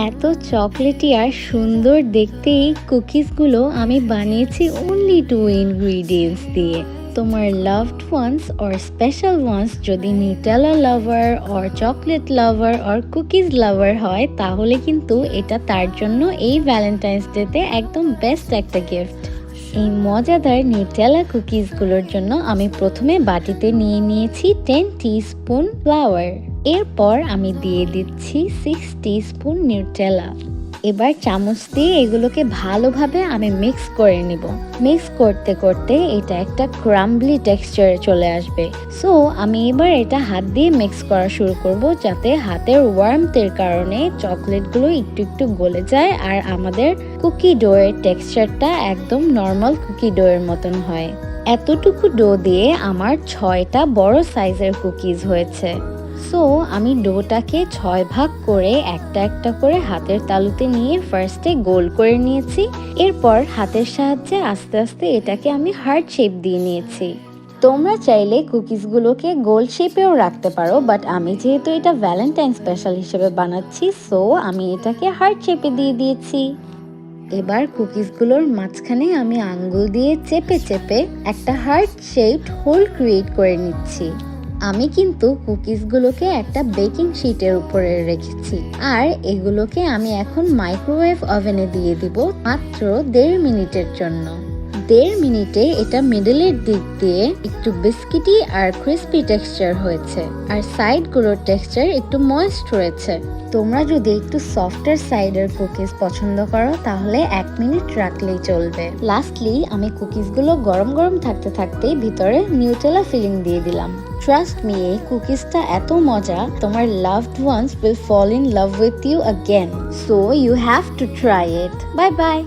এত চকলেটি আর সুন্দর দেখতে এই কুকিজগুলো আমি বানিয়েছি অনলি 2 ইনগ্রিডিয়েন্টস দিয়ে। তোমার loved ones or special ones যদি Nutella lover or chocolate lover or cookies lover হয়, তাহলে কিন্তু এটা তার জন্য এই ভ্যালেন্টাইন্স ডেতে একদম বেস্ট একটা গিফট। এই মজাদার নিউটেলা কুকিজগুলোর জন্য আমি প্রথমে বাটিতে নিয়ে নিয়েছি 10 টিস্পুন ফ্লাওয়ার। এরপর আমি দিয়ে দিচ্ছি 6 টিস্পুন নিউটেলা। এবার চামচ দিয়ে এগুলোকে ভালোভাবে আমি মিক্স করে নিব। মিক্স করতে করতে এটা একটা ক্রাম্বলি টেক্সচারে চলে আসবে। সো আমি এবার এটা হাত দিয়ে মিক্স করা শুরু করব, যাতে হাতের ওয়ার্মথের কারণে চকলেটগুলো একটু একটু গলে যায় আর আমাদের কুকি ডোয়ের টেক্সচারটা একদম নর্মাল কুকি ডোয়ের মতন হয়। এতটুকু ডো দিয়ে আমার 6টা বড় সাইজের কুকিজ হয়েছে। সো আমি ডোটাকে 6 ভাগ করে একটা একটা করে হাতের তালুতে নিয়ে ফার্স্টে গোল করে নিয়েছি। এরপর হাতের সাহায্যে আস্তে আস্তে এটাকে আমি হার্ট শেপ দিয়ে নিয়েছি। তোমরা চাইলে কুকিজগুলোকে গোল শেপেও রাখতে পারো, বাট আমি যেহেতু এটা ভ্যালেন্টাইন স্পেশাল হিসেবে বানাচ্ছি, সো আমি এটাকে হার্ট শেপে দিয়ে দিয়েছি। এবার কুকিজগুলোর মাঝখানে আমি আঙ্গুল দিয়ে চেপে চেপে একটা হার্ট শেপড হোল ক্রিয়েট করে নিচ্ছি। আমি কিন্তু কুকিজগুলোকে একটা বেকিং শিটের উপরে রেখেছি, আর এগুলোকে আমি এখন মাইক্রোওয়েভ ওভেনে দিয়ে দিব মাত্র 1.5 মিনিটের জন্য। 1.5 মিনিটে এটা মিডলের দিক দিয়ে একটু বিস্কিটি আর ক্রিস্পি টেক্সচার হয়েছে, আর সাইডগুলোর টেক্সচার একটু ময়েস্ট হয়েছে। তোমরা যদি একটু সফটার সাইডের কুকিজ পছন্দ করো, তাহলে 1 মিনিট রাখলেই চলবে। লাস্টলি আমি কুকিজগুলো গরম গরম থাকতে থাকতেই ভিতরে নিউটেলা ফিলিং দিয়ে দিলাম। ট্রাস্ট মি, এই কুকিজটা এত মজা, তোমার loved ones will fall in love with you again. So you have to try it. Bye by.